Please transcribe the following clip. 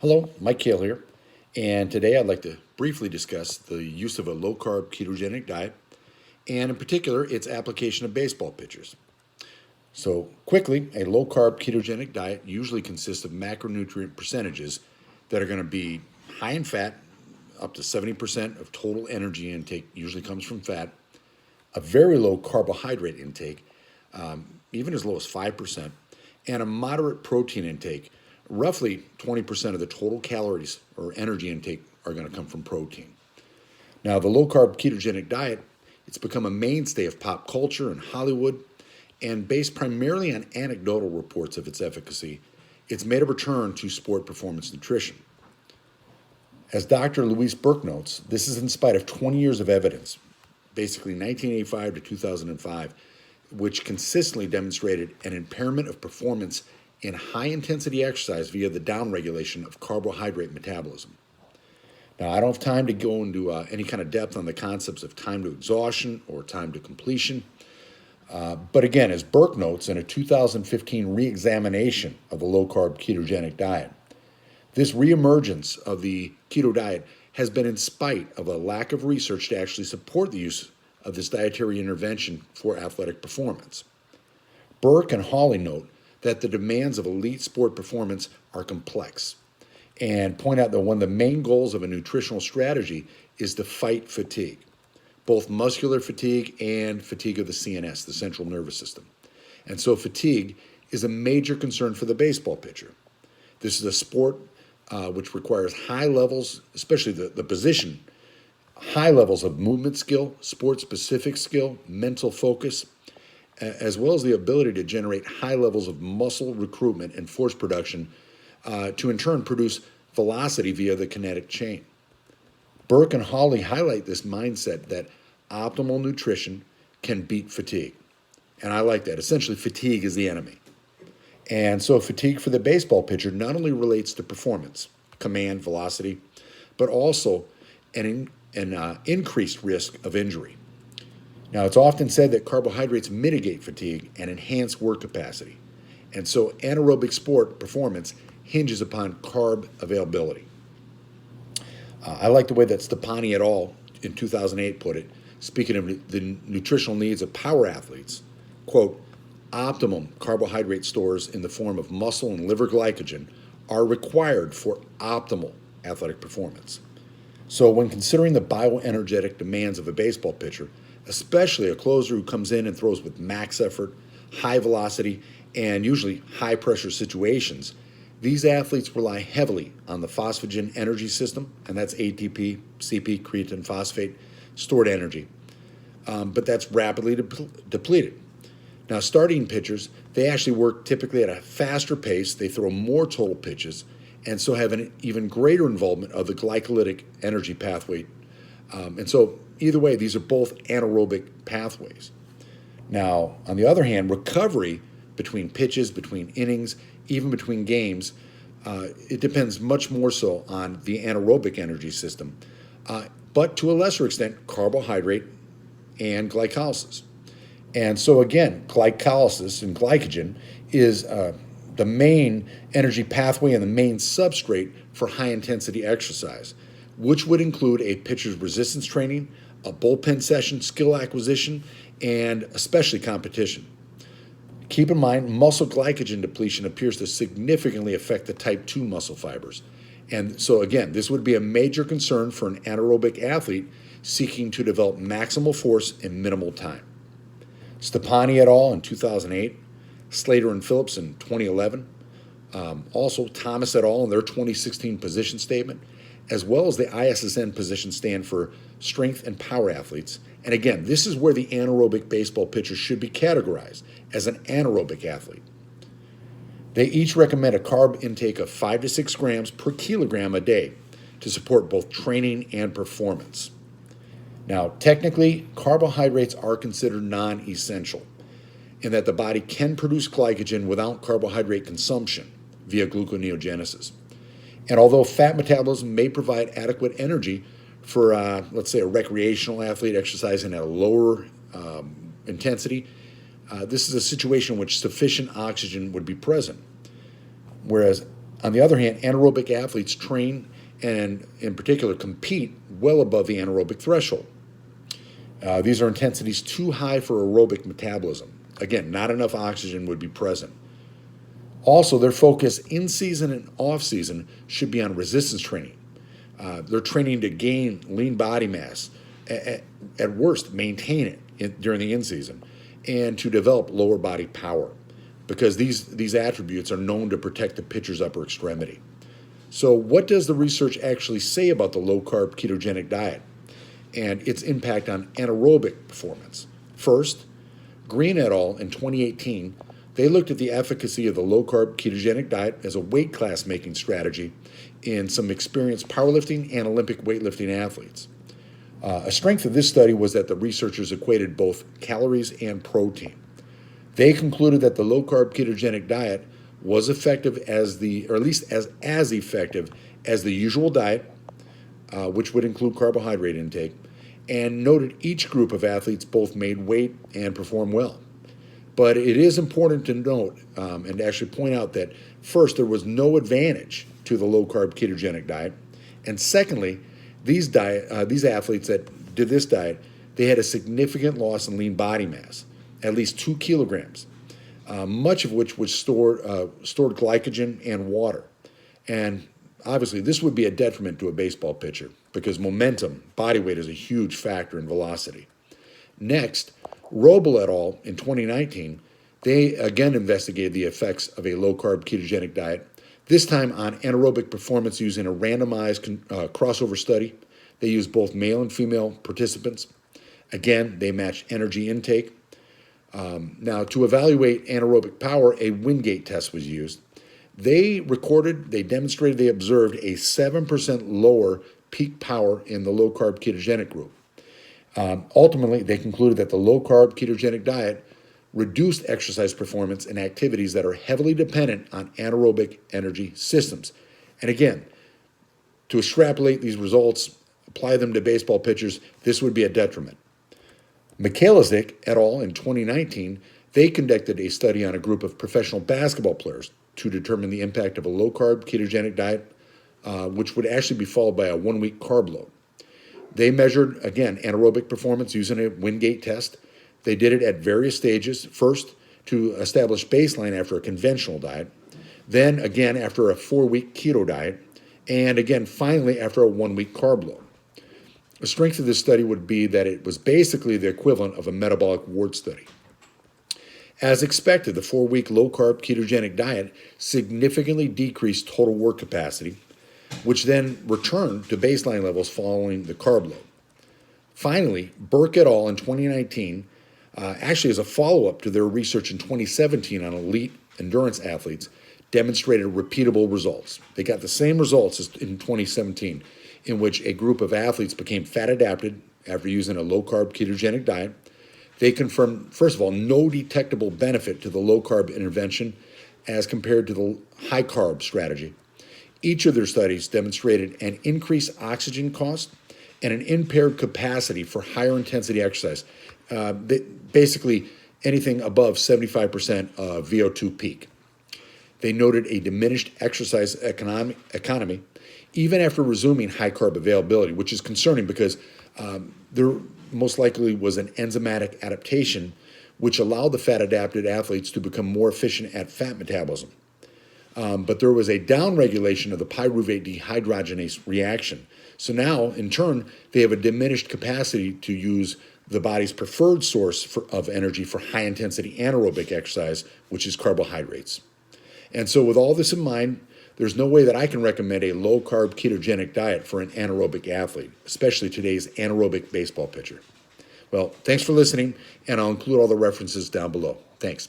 Hello, McKay here, and today I'd like to briefly discuss the use of a low-carb ketogenic diet, and in particular, its application of baseball pitchers. So quickly, a low-carb ketogenic diet usually consists of macronutrient percentages that are going to be high in fat, up to 70% of total energy intake usually comes from fat, a very low carbohydrate intake, even as low as 5%, and a moderate protein intake. Roughly 20% of the total calories or energy intake are going to come from protein. Now, the low-carb ketogenic diet, it's become a mainstay of pop culture and Hollywood, and based primarily on anecdotal reports of its efficacy, it's made a return to sport performance nutrition. As Dr. Burke notes, this is in spite of 20 years of evidence, basically 1985 to 2005, which consistently demonstrated an impairment of performance in high-intensity exercise via the downregulation of carbohydrate metabolism. Now, I don't have time to go into any kind of depth on the concepts of time to exhaustion or time to completion. But again, as Burke notes in a 2015 re-examination of the low-carb ketogenic diet, this reemergence of the keto diet has been in spite of a lack of research to actually support the use of this dietary intervention for athletic performance. Burke and Hawley note that the demands of elite sport performance are complex and point out that one of the main goals of a nutritional strategy is to fight fatigue, both muscular fatigue and fatigue of the CNS, the central nervous system. And so fatigue is a major concern for the baseball pitcher. This is a sport which requires high levels, especially the position, high levels of movement skill, sport-specific skill, mental focus, as well as the ability to generate high levels of muscle recruitment and force production to in turn produce velocity via the kinetic chain. Burke and Hawley highlight this mindset that optimal nutrition can beat fatigue. And I like that. Essentially, fatigue is the enemy. And so fatigue for the baseball pitcher not only relates to performance, command, velocity, but also an increased risk of injury. Now, it's often said that carbohydrates mitigate fatigue and enhance work capacity. And so anaerobic sport performance hinges upon carb availability. I like the way that Stepani et al. In 2008 put it, speaking of the nutritional needs of power athletes, quote, optimum carbohydrate stores in the form of muscle and liver glycogen are required for optimal athletic performance. So when considering the bioenergetic demands of a baseball pitcher, especially a closer who comes in and throws with max effort, high velocity, and usually high pressure situations, these athletes rely heavily on the phosphagen energy system, and that's ATP, CP, creatine, phosphate, stored energy. But that's rapidly depleted. Now, starting pitchers, they actually work typically at a faster pace, they throw more total pitches, and so have an even greater involvement of the glycolytic energy pathway. And so either way, these are both anaerobic pathways. Now, on the other hand, recovery between pitches, between innings, even between games, it depends much more so on the anaerobic energy system, but to a lesser extent, carbohydrate and glycolysis. And so again, glycolysis and glycogen is the main energy pathway and the main substrate for high-intensity exercise, which would include a pitcher's resistance training, a bullpen session, skill acquisition, and especially competition. Keep in mind, muscle glycogen depletion appears to significantly affect the type 2 muscle fibers. And so again, this would be a major concern for an anaerobic athlete seeking to develop maximal force in minimal time. Stepani et al. In 2008, Slater and Phillips in 2011, also Thomas et al. In their 2016 position statement, as well as the ISSN position stand for strength and power athletes. And again, this is where the anaerobic baseball pitcher should be categorized as an anaerobic athlete. They each recommend a carb intake of 5 to 6 grams per kilogram a day to support both training and performance. Now, technically, carbohydrates are considered non-essential in that the body can produce glycogen without carbohydrate consumption via gluconeogenesis. And although fat metabolism may provide adequate energy for, let's say, a recreational athlete exercising at a lower intensity, this is a situation in which sufficient oxygen would be present. Whereas On the other hand, anaerobic athletes train and, in particular, compete well above the anaerobic threshold. These are intensities too high for aerobic metabolism. Again, not enough oxygen would be present. Also, their focus in season and off season should be on resistance training. They're training to gain lean body mass, at worst, maintain it during the in season, and to develop lower body power, because these attributes are known to protect the pitcher's upper extremity. So what does the research actually say about the low-carb ketogenic diet and its impact on anaerobic performance? First, Green et al. In 2018, they looked at the efficacy of the low-carb ketogenic diet as a weight class making strategy in some experienced powerlifting and Olympic weightlifting athletes. A strength of this study was that the researchers equated both calories and protein. They concluded that the low-carb ketogenic diet was effective or at least as effective as the usual diet, which would include carbohydrate intake, and noted each group of athletes both made weight and performed well. But it is important to note and to actually point out that, first, there was no advantage to the low-carb ketogenic diet, and secondly, these athletes that did this diet, they had a significant loss in lean body mass, at least 2 kilograms, much of which was stored glycogen and water. And obviously, this would be a detriment to a baseball pitcher because momentum, body weight, is a huge factor in velocity. Next, Strobel et al. In 2019, they again investigated the effects of a low-carb ketogenic diet, this time on anaerobic performance using a randomized crossover study. They used both male and female participants. Again, they matched energy intake. Now, to evaluate anaerobic power, a Wingate test was used. They demonstrated, they observed a 7% lower peak power in the low-carb ketogenic group. Ultimately, they concluded that the low-carb ketogenic diet reduced exercise performance in activities that are heavily dependent on anaerobic energy systems. And again, to extrapolate these results, apply them to baseball pitchers, this would be a detriment. McKay et al. In 2019, they conducted a study on a group of professional basketball players to determine the impact of a low-carb ketogenic diet, which would actually be followed by a 1-week carb load. They measured, again, anaerobic performance using a Wingate test. They did it at various stages, first to establish baseline after a conventional diet, then again after a 4-week keto diet, and again finally after a 1-week carb load. The strength of this study would be that it was basically the equivalent of a metabolic ward study. As expected, the 4-week low-carb ketogenic diet significantly decreased total work capacity, which then returned to baseline levels following the carb load. Finally, Burke et al. In 2019, actually as a follow-up to their research in 2017 on elite endurance athletes, demonstrated repeatable results. They got the same results as in 2017, in which a group of athletes became fat-adapted after using a low-carb ketogenic diet. They confirmed, first of all, no detectable benefit to the low-carb intervention as compared to the high-carb strategy. Each of their studies demonstrated an increased oxygen cost and an impaired capacity for higher intensity exercise, basically anything above 75% of VO2 peak. They noted a diminished exercise economy even after resuming high carb availability, which is concerning because there most likely was an enzymatic adaptation which allowed the fat-adapted athletes to become more efficient at fat metabolism. But there was a downregulation of the pyruvate dehydrogenase reaction. So now, in turn, they have a diminished capacity to use the body's preferred source of energy for high-intensity anaerobic exercise, which is carbohydrates. And so with all this in mind, there's no way that I can recommend a low-carb ketogenic diet for an anaerobic athlete, especially today's anaerobic baseball pitcher. Well, thanks for listening, and I'll include all the references down below. Thanks.